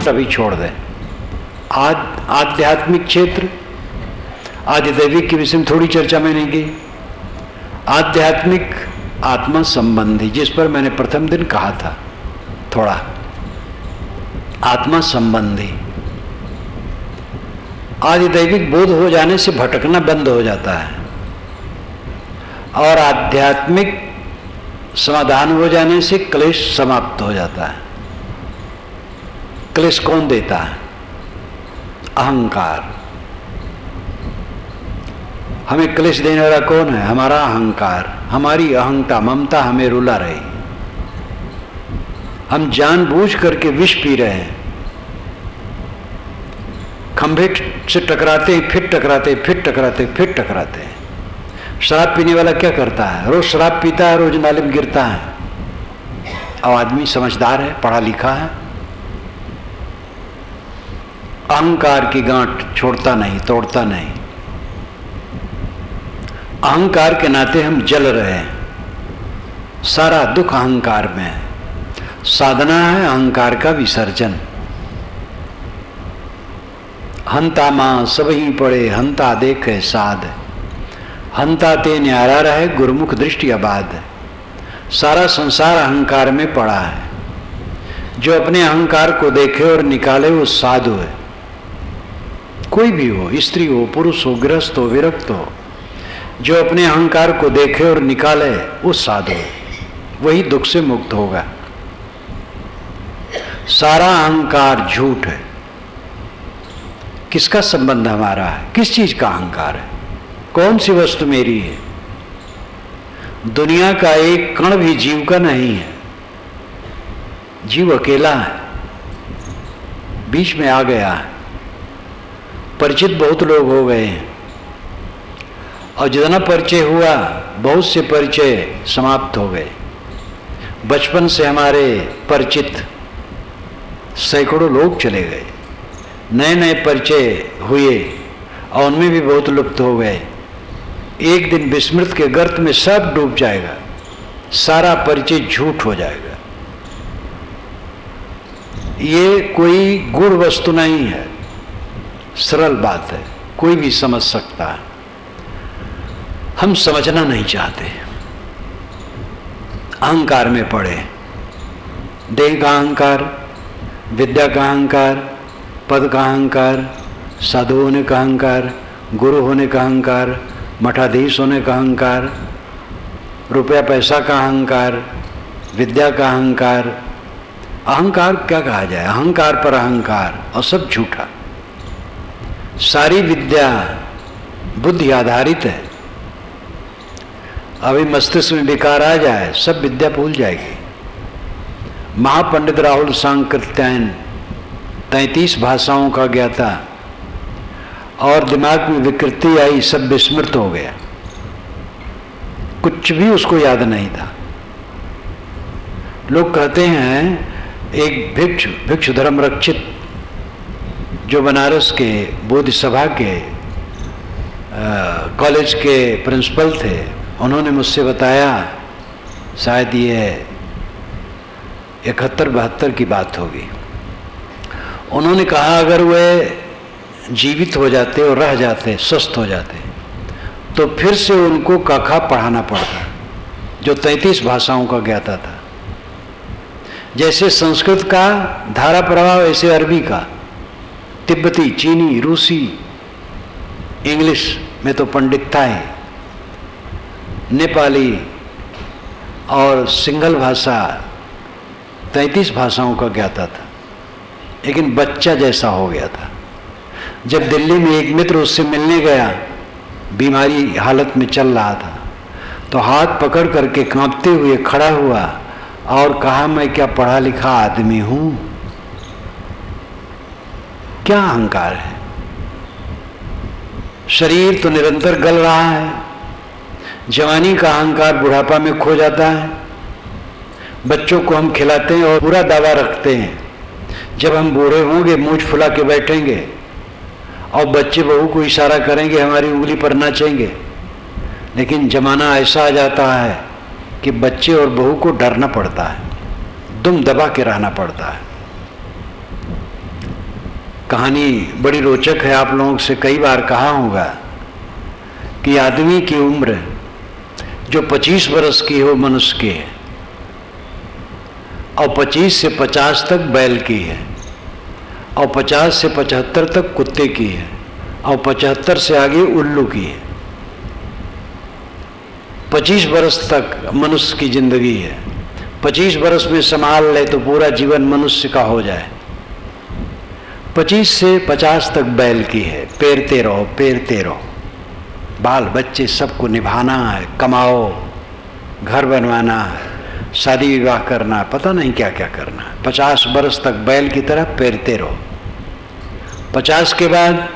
अभी छोड़ दें। आध्यात्मिक क्षेत्र, आदिदैविक के विषय में थोड़ी चर्चा मैंने की। आध्यात्मिक आत्मा संबंधी, जिस पर मैंने प्रथम दिन कहा था थोड़ा, आत्मा संबंधी। आदिदैविक बोध हो जाने से भटकना बंद हो जाता है और आध्यात्मिक समाधान हो जाने से क्लेश समाप्त हो जाता है। क्लेश कौन देता है? अहंकार। हमें क्लेश देने वाला कौन है? हमारा अहंकार, हमारी अहंता, ममता हमें रुला रही। हम जानबूझ करके विष पी रहे हैं। खंभे से टकराते हैं, फिर टकराते, फिर टकराते, फिर टकराते हैं। शराब पीने वाला क्या करता है? रोज शराब पीता है, रोज नाले में गिरता है। और आदमी समझदार है, पढ़ा लिखा है, अहंकार की गांठ छोड़ता नहीं, तोड़ता नहीं। अहंकार के नाते हम जल रहे हैं। सारा दुख अहंकार में है। साधना है अहंकार का विसर्जन। हंता मां सब ही पड़े, हंता देखे साध, हंता ते न्यारा रहे, गुरुमुख दृष्टि आबाद। सारा संसार अहंकार में पड़ा है। जो अपने अहंकार को देखे और निकाले वो साधु है। कोई भी हो, स्त्री हो, पुरुष हो, गृहस्थ हो, विरक्त हो, जो अपने अहंकार को देखे और निकाले वो साधु है। वही दुख से मुक्त होगा। सारा अहंकार झूठ है। किसका संबंध हमारा है? किस चीज का अहंकार है? कौन सी वस्तु मेरी है? दुनिया का एक कण भी जीव का नहीं है। जीव अकेला है, बीच में आ गया है। परिचित बहुत लोग हो गए हैं और जितना परिचय हुआ, बहुत से परिचय समाप्त हो गए। बचपन से हमारे परिचित सैकड़ों लोग चले गए। नए नए परिचय हुए और उनमें भी बहुत लुप्त हो गए। एक दिन विस्मृत के गर्त में सब डूब जाएगा। सारा परिचय झूठ हो जाएगा। ये कोई गूढ़ वस्तु नहीं है, सरल बात है, कोई भी समझ सकता है। हम समझना नहीं चाहते, अहंकार में पड़े। देह का अहंकार, विद्या का अहंकार, पद का अहंकार, साधु होने का अहंकार, गुरु होने का अहंकार, मठाधीश होने का अहंकार, रुपया पैसा का अहंकार, विद्या का अहंकार। अहंकार क्या कहा जाए? अहंकार पर अहंकार, और सब झूठा। सारी विद्या बुद्धि आधारित है। अभी मस्तिष्क में विकार आ जाए, सब विद्या भूल जाएगी। महापंडित राहुल सांकृत्यायन 33 भाषाओं का ज्ञाता, और दिमाग में विकृति आई, सब विस्मृत हो गया। कुछ भी उसको याद नहीं था। लोग कहते हैं एक भिक्षु धर्म रक्षित जो बनारस के बोधि सभा के कॉलेज के प्रिंसिपल थे, उन्होंने मुझसे बताया, शायद ये 71-72 की बात होगी। उन्होंने कहा अगर वे जीवित हो जाते और रह जाते, स्वस्थ हो जाते, तो फिर से उनको कखा पढ़ाना पड़ता, जो 33 भाषाओं का ज्ञाता था। जैसे संस्कृत का धारा प्रवाह, वैसे अरबी का, तिब्बती, चीनी, रूसी, इंग्लिश में तो पंडित था ही, नेपाली और सिंगल भाषा, 33 भाषाओं का ज्ञाता था। लेकिन बच्चा जैसा हो गया था। जब दिल्ली में एक मित्र उससे मिलने गया, बीमारी हालत में चल रहा था, तो हाथ पकड़ करके कांपते हुए खड़ा हुआ और कहा, मैं क्या पढ़ा लिखा आदमी हूं? क्या अहंकार है? शरीर तो निरंतर गल रहा है। जवानी का अहंकार बुढ़ापा में खो जाता है। बच्चों को हम खिलाते हैं और पूरा दावा रखते हैं, जब हम बूढ़े होंगे मूंछ फुला के बैठेंगे और बच्चे बहू को इशारा करेंगे, हमारी उंगली पर नाचेंगे। लेकिन जमाना ऐसा आ जाता है कि बच्चे और बहू को डरना पड़ता है, दुम दबा के रहना पड़ता है। कहानी बड़ी रोचक है। आप लोगों से कई बार कहा होगा कि आदमी की उम्र जो 25 वर्ष की हो मनुष्य की है, और 25 से 50 तक बैल की है, और 50 से 75 तक कुत्ते की है, और 75 से आगे उल्लू की है। 25 वर्ष तक मनुष्य की जिंदगी है। 25 वर्ष में संभाल ले तो पूरा जीवन मनुष्य का हो जाए। 25 से 50 तक बैल की है। पेरते रहो, बाल बच्चे सबको निभाना है, कमाओ, घर बनवाना है, शादी विवाह करना है, पता नहीं क्या क्या करना है। 50 वर्ष तक बैल की तरह पेरते रहो। 50 के बाद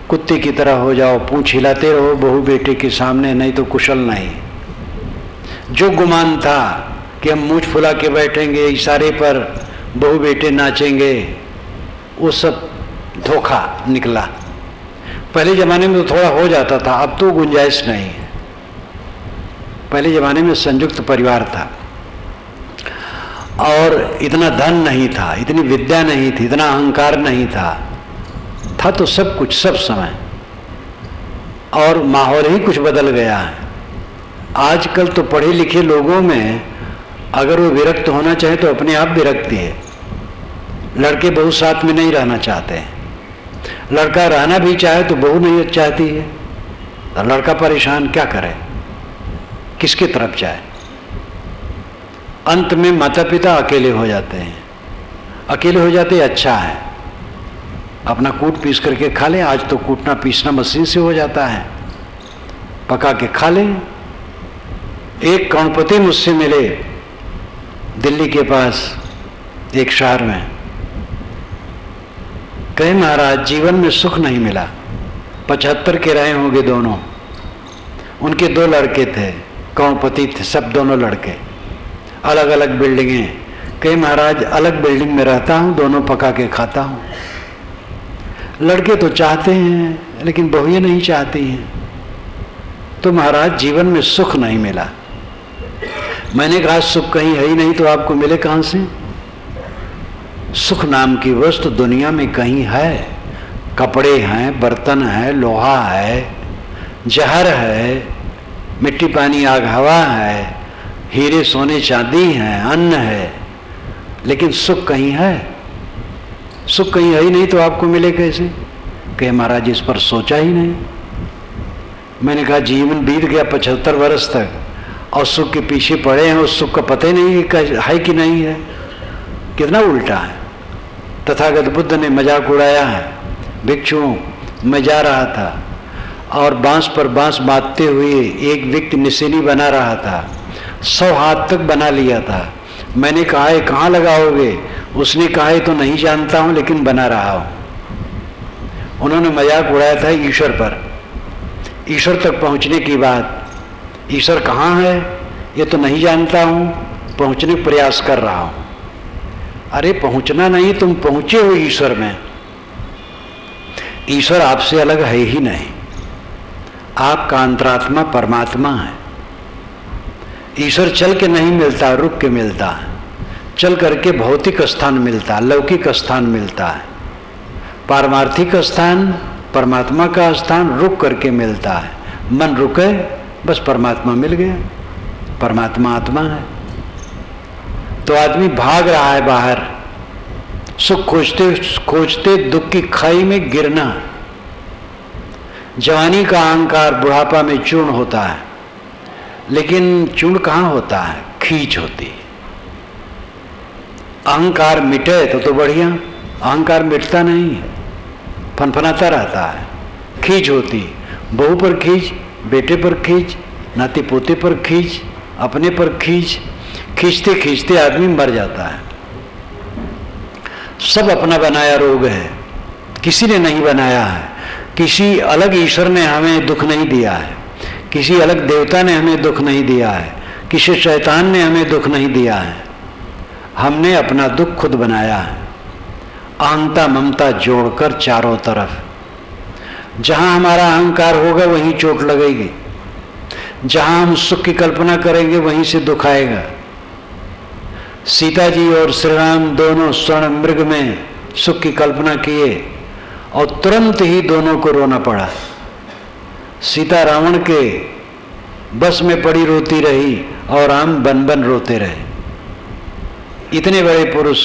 कुत्ते की तरह हो जाओ, पूंछ हिलाते रहो बहू बेटे के सामने, नहीं तो कुशल नहीं। जो गुमान था कि हम मूंछ फुला के बैठेंगे, इशारे पर बहू बेटे नाचेंगे, वो सब धोखा निकला। पहले ज़माने में तो थोड़ा हो जाता था, अब तो गुंजाइश नहीं है। पहले ज़माने में संयुक्त परिवार था और इतना धन नहीं था, इतनी विद्या नहीं थी, इतना अहंकार नहीं था तो सब कुछ सब समय, और माहौल ही कुछ बदल गया है। आजकल तो पढ़े लिखे लोगों में अगर वो विरक्त होना चाहे तो अपने आप विरक्ति है। लड़के बहू साथ में नहीं रहना चाहते हैं, लड़का रहना भी चाहे तो बहू नहीं चाहती है, तो लड़का परेशान, क्या करे, किसकी तरफ जाए। अंत में माता पिता अकेले हो जाते हैं। अकेले हो जाते अच्छा है, अपना कूट पीस करके खा लें। आज तो कूटना पीसना मशीन से हो जाता है, पका के खा लें। एक करोड़पति मुझसे मिले दिल्ली के पास एक शहर में, कहे महाराज जीवन में सुख नहीं मिला। 75 के रहे होंगे दोनों, उनके 2 लड़के थे, करोड़पति थे सब दोनों लड़के, अलग अलग बिल्डिंगें। कहे महाराज अलग बिल्डिंग में रहता हूँ, दोनों पका के खाता हूँ। लड़के तो चाहते हैं लेकिन बहुएं नहीं चाहती हैं, तो महाराज जीवन में सुख नहीं मिला। मैंने कहा सुख कहीं है ही नहीं तो आपको मिले कहाँ से? सुख नाम की वस्तु दुनिया में कहीं है? कपड़े हैं, बर्तन है, लोहा है, जहर है, मिट्टी पानी आग हवा है, हीरे सोने चांदी हैं, अन्न है, लेकिन सुख कहीं है? सुख कहीं है ही नहीं तो आपको मिले कैसे? कहे महाराज इस पर सोचा ही नहीं। मैंने कहा जीवन बीत गया 75 वर्ष तक और सुख के पीछे पड़े हैं, उस सुख का पता ही नहीं है कि नहीं है। कितना उल्टा है। तथागत बुद्ध ने मजाक उड़ाया है। भिक्षुओं, मैं जा रहा था और बांस पर बांस बांधते हुए एक व्यक्ति निशानी बना रहा था, 100 हाथ तक बना लिया था। मैंने कहा है कहाँ लगाओगे? उसने कहा है तो नहीं जानता हूँ लेकिन बना रहा हूँ। उन्होंने मजाक उड़ाया था ईश्वर पर। ईश्वर तक पहुँचने की बात, ईश्वर कहाँ है ये तो नहीं जानता हूँ, पहुँचने का प्रयास कर रहा हूँ। अरे पहुँचना नहीं, तुम पहुँचे हो ईश्वर में। ईश्वर आपसे अलग है ही नहीं, आपका अंतरात्मा परमात्मा है। ईश्वर चल के नहीं मिलता, रुक के मिलता है। चल करके भौतिक स्थान मिलता है, लौकिक स्थान मिलता है। पारमार्थिक स्थान, परमात्मा का स्थान रुक करके मिलता है। मन रुके बस परमात्मा मिल गया। परमात्मा आत्मा है। तो आदमी भाग रहा है बाहर, सुख खोजते खोजते दुख की खाई में गिरना। जवानी का अहंकार बुढ़ापा में चूर्ण होता है, लेकिन चूर्ण कहाँ होता है? खींच होती है। अहंकार मिटे तो बढ़िया, अहंकार मिटता नहीं है, फनफनाता रहता है। खींच होती, बहू पर खींच, बेटे पर खींच, नाती पोते पर खींच, अपने पर खींच। खींचते खींचते आदमी मर जाता है। सब अपना बनाया रोग है, किसी ने नहीं बनाया है। किसी अलग ईश्वर ने हमें दुख नहीं दिया है, किसी अलग देवता ने हमें दुख नहीं दिया है, किसी शैतान ने हमें दुख नहीं दिया है। हमने अपना दुख खुद बनाया है। अहंता ममता जोड़कर चारों तरफ, जहां हमारा अहंकार होगा वहीं चोट लगेगी, जहां हम सुख की कल्पना करेंगे वहीं से दुख आएगा। सीता जी और श्री राम दोनों स्वर्ण मृग में सुख की कल्पना किए और तुरंत ही दोनों को रोना पड़ा। सीता रावण के बस में पड़ी रोती रही और राम बन बन रोते रहे। इतने बड़े पुरुष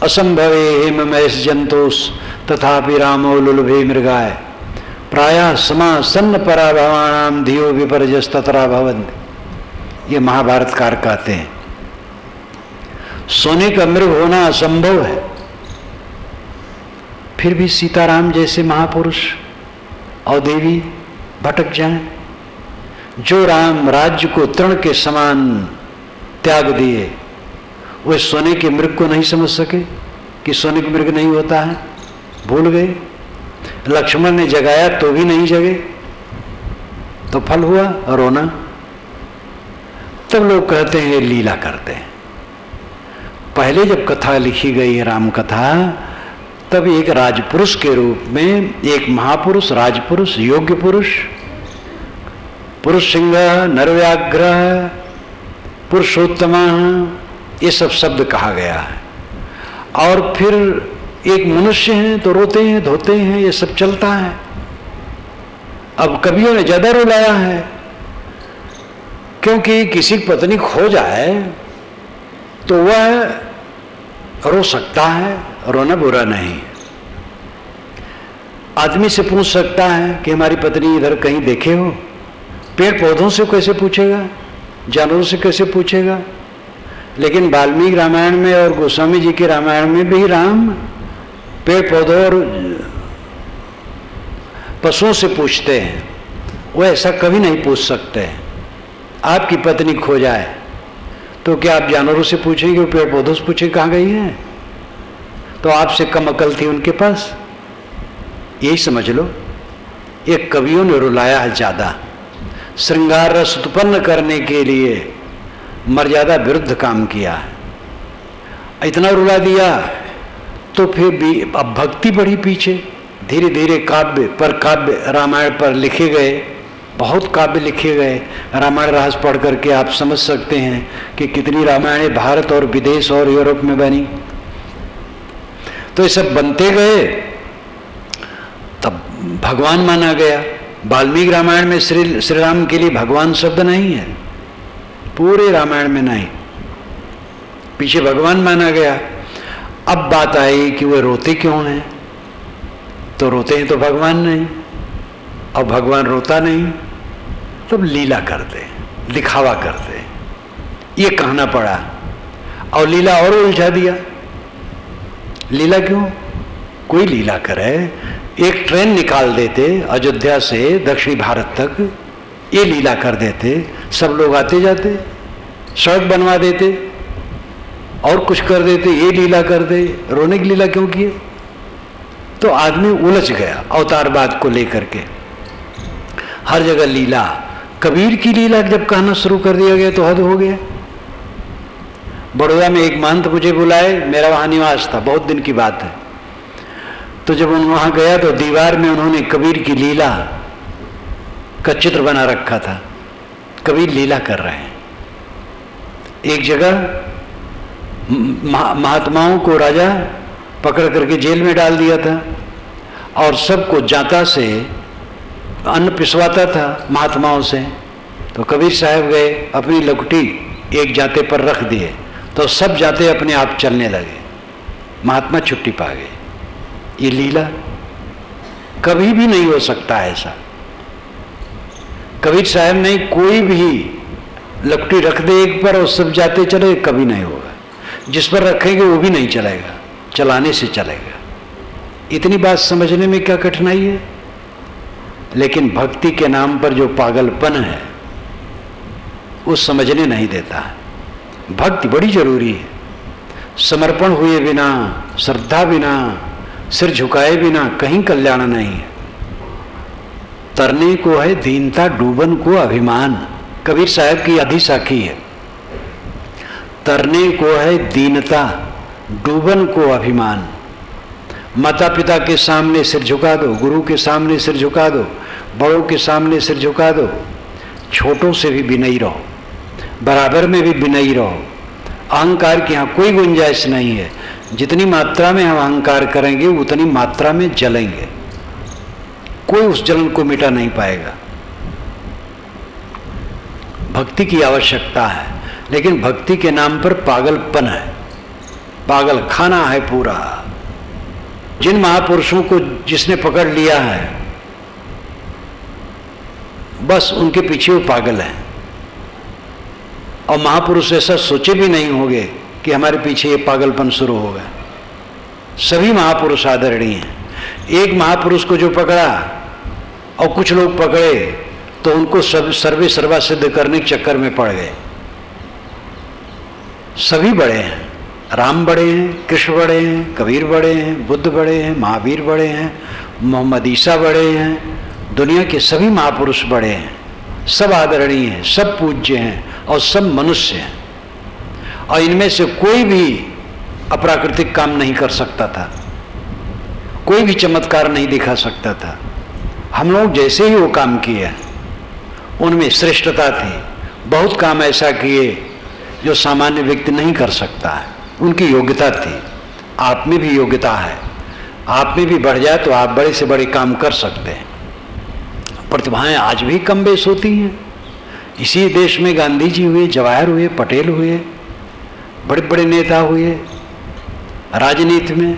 असंभवे हेममहेश जंतोष तथापि रामो लुलुभे मृगाय प्रायः समा सन्न पराभवाणाम धियो विपर्यस ततरा भवन्ति। ये महाभारतकार कहते हैं सोने का मृग होना असंभव है, फिर भी सीताराम जैसे महापुरुष और देवी भटक जाएं। जो राम राज्य को तृण के समान त्याग दिए, वे सोने के मृग को नहीं समझ सके कि सोने के मृग नहीं होता है, भूल गए। लक्ष्मण ने जगाया तो भी नहीं जगे, तो फल हुआ रोना। तब लोग कहते हैं लीला करते हैं। पहले जब कथा लिखी गई राम कथा, तब एक राजपुरुष के रूप में एक महापुरुष, राजपुरुष, योग्य पुरुष, पुरुष सिंह, नरव्याघ्र, पुरुषोत्तम, ये सब शब्द कहा गया है। और फिर एक मनुष्य हैं तो रोते हैं धोते हैं, ये सब चलता है। अब कवियों ने ज्यादा रुलाया है, क्योंकि किसी की पत्नी खो जाए तो वह रो सकता है, रोना बुरा नहीं। आदमी से पूछ सकता है कि हमारी पत्नी इधर कहीं देखे हो, पेड़ पौधों से कैसे पूछेगा, जानवरों से कैसे पूछेगा। लेकिन वाल्मीकि रामायण में और गोस्वामी जी के रामायण में भी राम पेड़ पौधों और पशुओं से पूछते हैं, वो ऐसा कभी नहीं पूछ सकते। आपकी पत्नी खो जाए तो क्या आप जानवरों से पूछेंगे, वो पेड़ पौधों से पूछेंगे कहाँ गई है? तो आपसे कम अकल थी उनके पास, यही समझ लो। ये कवियों ने रुलाया है ज्यादा, श्रृंगार रस उत्पन्न करने के लिए मर्यादा विरुद्ध काम किया है। इतना रुला दिया तो फिर भी अब भक्ति बढ़ी पीछे। धीरे धीरे काव्य पर काव्य रामायण पर लिखे गए, बहुत काव्य लिखे गए। रामायण रहस्य पढ़ करके आप समझ सकते हैं कि कितनी रामायणें भारत और विदेश और यूरोप में बनी। तो ये सब बनते गए, तब भगवान माना गया। वाल्मीकि रामायण में श्री राम के लिए भगवान शब्द नहीं है, पूरे रामायण में नहीं, पीछे भगवान माना गया। अब बात आई कि वे रोते क्यों हैं, तो रोते हैं तो भगवान नहीं, और भगवान रोता नहीं, तब लीला करते, दिखावा करते, ये कहना पड़ा। और लीला और उलझा दिया। लीला क्यों? कोई लीला करे, एक ट्रेन निकाल देते अयोध्या से दक्षिणी भारत तक, ये लीला कर देते, सब लोग आते जाते, सड़क बनवा देते और कुछ कर देते, ये लीला कर दे। रोने की लीला क्यों किए? तो आदमी उलझ गया अवतारवाद को लेकर के, हर जगह लीला। कबीर की लीला जब कहना शुरू कर दिया गया तो हद हो गया। बड़ौदा में एक महंत मुझे बुलाए, मेरा वहां निवास था, बहुत दिन की बात है। तो जब उन वहां गया तो दीवार में उन्होंने कबीर की लीला का चित्र बना रखा था। कबीर लीला कर रहे हैं। एक जगह महात्माओं को राजा पकड़ करके जेल में डाल दिया था और सबको जाता से अन्न पिसवाता था महात्माओं से। तो कबीर साहब गए, अपनी लकुटी एक जाते पर रख दिए, तो सब जाते अपने आप चलने लगे, महात्मा छुट्टी पा गए। ये लीला कभी भी नहीं हो सकता ऐसा। कबीर साहब ने कोई भी लकड़ी रख दे एक पर और सब जाते चले, कभी नहीं होगा। जिस पर रखेंगे वो भी नहीं चलेगा, चलाने से चलेगा। इतनी बात समझने में क्या कठिनाई है? लेकिन भक्ति के नाम पर जो पागलपन है वो समझने नहीं देता है। भक्ति बड़ी जरूरी है। समर्पण हुए बिना, श्रद्धा बिना, सिर झुकाए बिना कहीं कल्याण नहीं है। तरने को है दीनता, डूबन को अभिमान। कबीर साहब की अधिसाखी है। तरने को है दीनता, डूबन को अभिमान। माता पिता के सामने सिर झुका दो, गुरु के सामने सिर झुका दो, बड़ों के सामने सिर झुका दो, छोटों से भी विनयी रहो, बराबर में भी विनयी रहो। अहंकार की यहाँ कोई गुंजाइश नहीं है। जितनी मात्रा में हम अहंकार करेंगे उतनी मात्रा में जलेंगे, कोई उस जलन को मिटा नहीं पाएगा। भक्ति की आवश्यकता है, लेकिन भक्ति के नाम पर पागलपन है, पागल खाना है पूरा। जिन महापुरुषों को जिसने पकड़ लिया है बस उनके पीछे वो पागल है, और महापुरुष ऐसा सोचे भी नहीं होंगे कि हमारे पीछे ये पागलपन शुरू होगा। सभी महापुरुष आदरणीय हैं। एक महापुरुष को जो पकड़ा और कुछ लोग पकड़े तो उनको सब सर्वे सर्वा सिद्ध करने के चक्कर में पड़ गए। सभी बड़े हैं, राम बड़े हैं, कृष्ण बड़े हैं, कबीर बड़े हैं, बुद्ध बड़े हैं, महावीर बड़े हैं, मोहम्मद ईसा बड़े हैं, दुनिया के सभी महापुरुष बड़े हैं, सब आदरणीय हैं, सब पूज्य हैं और सब मनुष्य हैं। और इनमें से कोई भी अप्राकृतिक काम नहीं कर सकता था, कोई भी चमत्कार नहीं दिखा सकता था। हम लोग जैसे ही वो काम किए उनमें श्रेष्ठता थी। बहुत काम ऐसा किए जो सामान्य व्यक्ति नहीं कर सकता है, उनकी योग्यता थी। आप में भी योग्यता है, आप में भी बढ़ जाए तो आप बड़े से बड़े काम कर सकते हैं। प्रतिभाएं आज भी कम बेस होती हैं। इसी देश में गांधी जी हुए, जवाहर हुए, पटेल हुए, बड़े बड़े नेता हुए, राजनीति में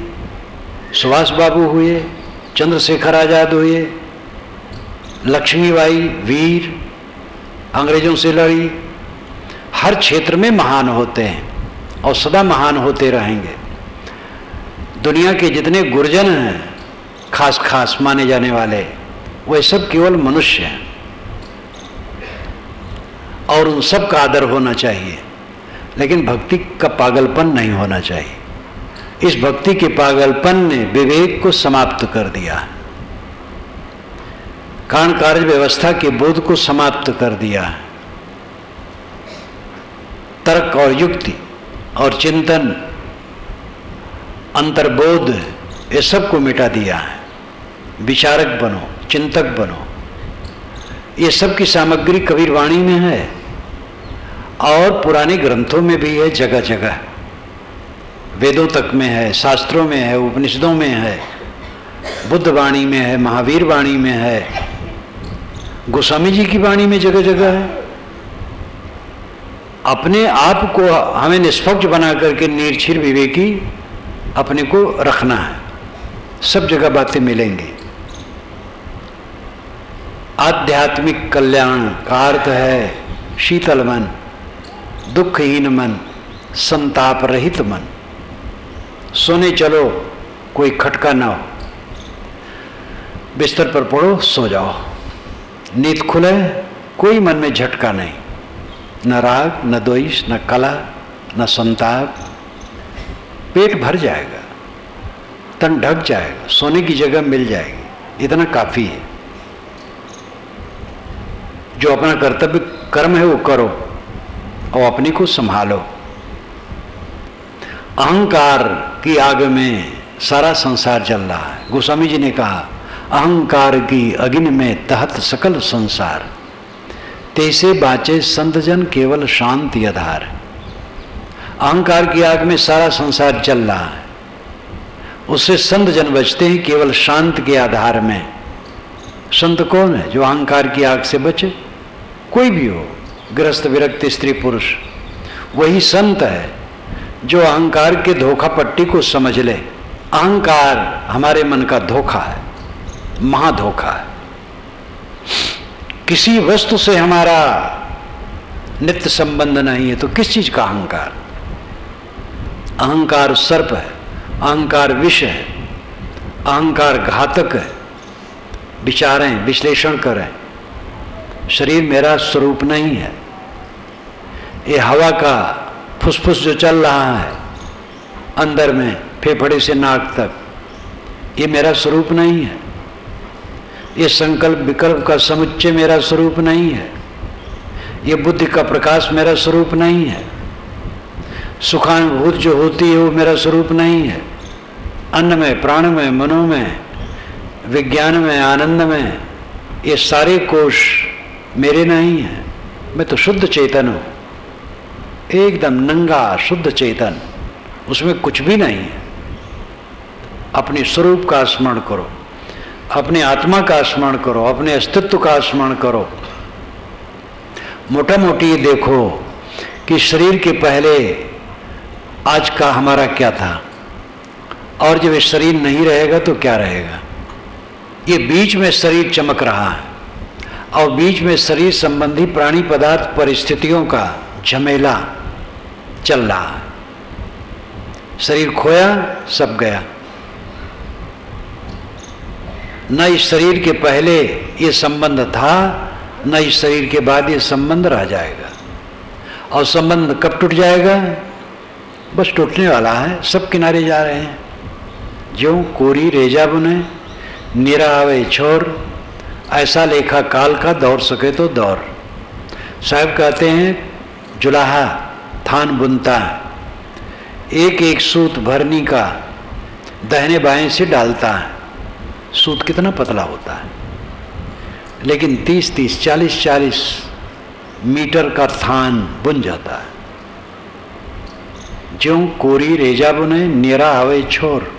सुभाष बाबू हुए, चंद्रशेखर आजाद हुए, लक्ष्मीबाई वीर, अंग्रेजों से लड़ी। हर क्षेत्र में महान होते हैं और सदा महान होते रहेंगे। दुनिया के जितने गुरजन हैं खास खास माने जाने वाले, वे सब केवल मनुष्य हैं और उन सब का आदर होना चाहिए, लेकिन भक्ति का पागलपन नहीं होना चाहिए। इस भक्ति के पागलपन ने विवेक को समाप्त कर दिया, कारण कार्य व्यवस्था के बोध को समाप्त कर दिया, तर्क और युक्ति और चिंतन, अंतर्बोध, ये सब को मिटा दिया है। विचारक बनो, चिंतक बनो। ये सब की सामग्री कबीर वाणी में है और पुराने ग्रंथों में भी है, जगह जगह वेदों तक में है, शास्त्रों में है, उपनिषदों में है, बुद्ध वाणी में है, महावीर वाणी में है, गोस्वामी जी की वाणी में जगह जगह है। अपने आप को हमें निष्पक्ष बना करके निर्छीर विवेकी अपने को रखना है, सब जगह बातें मिलेंगी। आध्यात्मिक कल्याण का अर्थ है शीतल मन, दुखहीन मन, संताप रहित मन। सोने चलो, कोई खटका ना हो, बिस्तर पर पड़ो, सो जाओ, नींद खुले, कोई मन में झटका नहीं, न राग, न द्वेष, न कला, न संताप। पेट भर जाएगा, तन ढक जाएगा, सोने की जगह मिल जाएगी, इतना काफी है। जो अपना कर्तव्य कर्म है वो करो और अपने को संभालो। अहंकार की आग में सारा संसार चल रहा है। गोस्वामी जी ने कहा, अहंकार की अग्नि में तहत सकल संसार, तैसे बाचे संत जन केवल शांति आधार। अहंकार की आग में सारा संसार चल रहा है, उससे संत जन बचते हैं केवल शांत के आधार में। संत कौन है? जो अहंकार की आग से बचे, कोई भी हो, गृहस्थ, विरक्त, स्त्री, पुरुष, वही संत है जो अहंकार के धोखा पट्टी को समझ ले। अहंकार हमारे मन का धोखा है, महाधोखा है। किसी वस्तु से हमारा नित्य संबंध नहीं है तो किस चीज का अहंकार? अहंकार सर्प है, अहंकार विष है, अहंकार घातक है। विचारें, विश्लेषण करें। शरीर मेरा स्वरूप नहीं है। ये हवा का फुसफुस जो चल रहा है अंदर में, फेफड़े से नाक तक, ये मेरा स्वरूप नहीं है। ये संकल्प विकल्प का समुच्चय मेरा स्वरूप नहीं है। ये बुद्धि का प्रकाश मेरा स्वरूप नहीं है। सुखानुभूत जो होती है वो मेरा स्वरूप नहीं है। अन्न में, प्राण में, मनो में, विज्ञान में, आनंद में, ये सारे कोश मेरे नहीं है। मैं तो शुद्ध चेतन हूँ, एकदम नंगा शुद्ध चेतन, उसमें कुछ भी नहीं है। अपने स्वरूप का स्मरण करो, अपने आत्मा का स्मरण करो, अपने अस्तित्व का स्मरण करो। मोटा मोटी ये देखो कि शरीर के पहले आज का हमारा क्या था, और जब ये शरीर नहीं रहेगा तो क्या रहेगा। ये बीच में शरीर चमक रहा है और बीच में शरीर संबंधी प्राणी पदार्थ परिस्थितियों का झमेला चल रहा है। शरीर खोया, सब गया। न इस शरीर के पहले ये संबंध था, न इस शरीर के बाद ये संबंध रह जाएगा। और संबंध कब टूट जाएगा? बस टूटने वाला है, सब किनारे जा रहे हैं। ज्यों कोरी रेजा बुने, निरा आवे छोर, ऐसा लेखा काल का, दौड़ सके तो दौड़। साहब कहते हैं जुलाहा थान बुनता है, एक एक सूत भरनी का दाहिने बाएं से डालता है। सूत कितना पतला होता है, लेकिन 30-30, 40-40 मीटर का थान बुन जाता है। ज्यों कोरी रेजा बुने, निरा आवे छोर।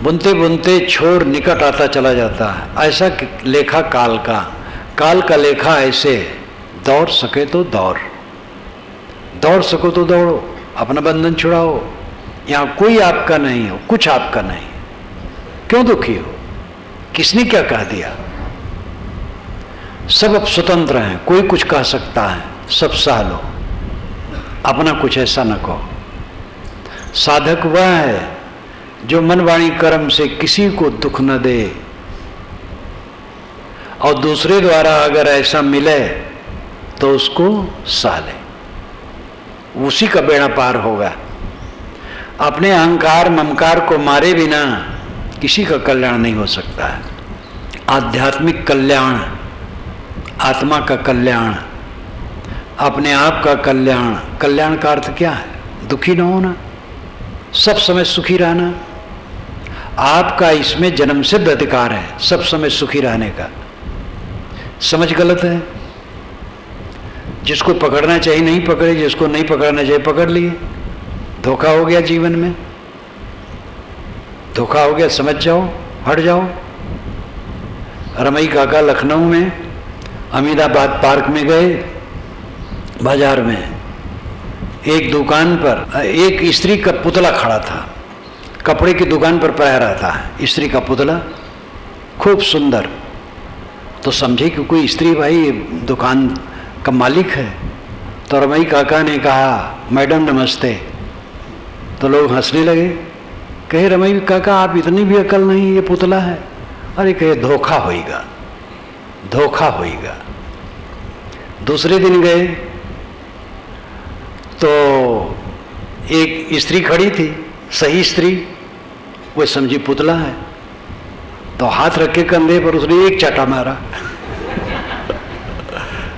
बुनते बुनते छोर निकट आता चला जाता है। ऐसा लेखा काल का, काल का लेखा ऐसे, दौड़ सके तो दौड़, दौड़ सको तो दौड़ो, अपना बंधन छुड़ाओ। यहाँ कोई आपका नहीं हो, कुछ आपका नहीं। क्यों दुखी हो? किसने क्या कह दिया? सब अब स्वतंत्र हैं, कोई कुछ कह सकता है, सब सह लो, अपना कुछ ऐसा न कहो। साधक वह है जो मन वाणी कर्म से किसी को दुख न दे, और दूसरे द्वारा अगर ऐसा मिले तो उसको सह ले, उसी का बेड़ा पार होगा। अपने अहंकार ममकार को मारे बिना किसी का कल्याण नहीं हो सकता है। आध्यात्मिक कल्याण, आत्मा का कल्याण, अपने आप का कल्याण। कल्याण का अर्थ क्या है? दुखी न होना, सब समय सुखी रहना। आपका इसमें जन्म सिद्ध अधिकार है सब समय सुखी रहने का। समझ गलत है। जिसको पकड़ना चाहिए नहीं पकड़े, जिसको नहीं पकड़ना चाहिए पकड़ लिए। धोखा हो गया जीवन में, धोखा हो गया, समझ जाओ, हट जाओ। रमई काका लखनऊ में अमीनाबाद पार्क में गए, बाजार में एक दुकान पर एक स्त्री का पुतला खड़ा था। कपड़े की दुकान पर पहरा था स्त्री का पुतला, खूब सुंदर। तो समझे कि कोई स्त्री भाई दुकान का मालिक है। तो रमई काका ने कहा, मैडम नमस्ते। तो लोग हंसने लगे, कहे रमई काका आप इतनी भी अकल नहीं, ये पुतला है। अरे कहे धोखा होएगा, धोखा होएगा। दूसरे दिन गए तो एक स्त्री खड़ी थी, सही स्त्री, वो समझी पुतला है। तो हाथ रख के कंधे पर उसने एक चाटा मारा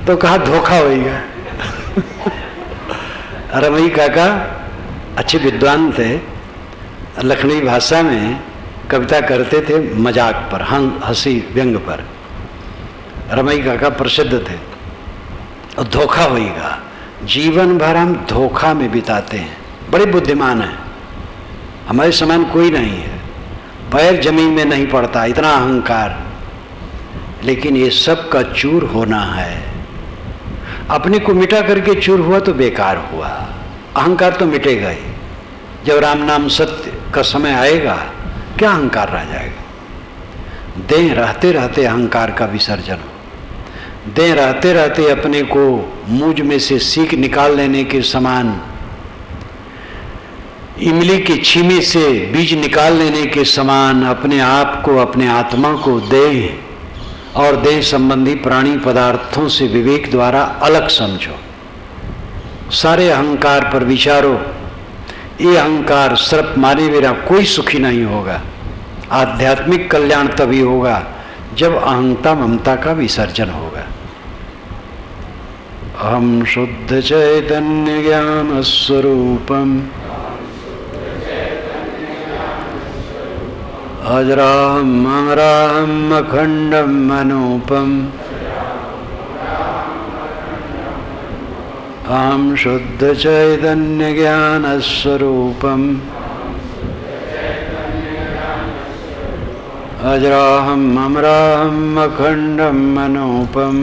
तो कहा धोखा होएगा। रमई काका अच्छे विद्वान थे, लखनवी भाषा में कविता करते थे मजाक पर, हंसी व्यंग पर। रमई काका प्रसिद्ध थे। और धोखा होएगा, जीवन भर हम धोखा में बिताते हैं। बड़े बुद्धिमान हैं, हमारे समान कोई नहीं है, पैर जमीन में नहीं पड़ता, इतना अहंकार। लेकिन ये सब का चूर होना है। अपने को मिटा करके चूर हुआ तो बेकार हुआ, अहंकार तो मिटेगा ही। जब राम नाम सत्य का समय आएगा क्या अहंकार रह जाएगा। देह रहते रहते अहंकार का विसर्जन हो, देह रहते रहते अपने को मुझ में से सीख निकाल लेने के समान, इमली के छीमे से बीज निकाल लेने के समान अपने आप को, अपने आत्मा को देह और देह संबंधी प्राणी पदार्थों से विवेक द्वारा अलग समझो। सारे अहंकार पर विचारो। ये अहंकार सर्प मारे बिना कोई सुखी नहीं होगा। आध्यात्मिक कल्याण तभी होगा जब अहंता ममता का विसर्जन होगा। अहम शुद्ध चैतन्य ज्ञान स्वरूपम अजराम अमराम अखंडम अनूपम अहं शुद्धचैतन्यज्ञानस्वरूपम् अजराहम् अमराहम् अखण्डम् अनूपम्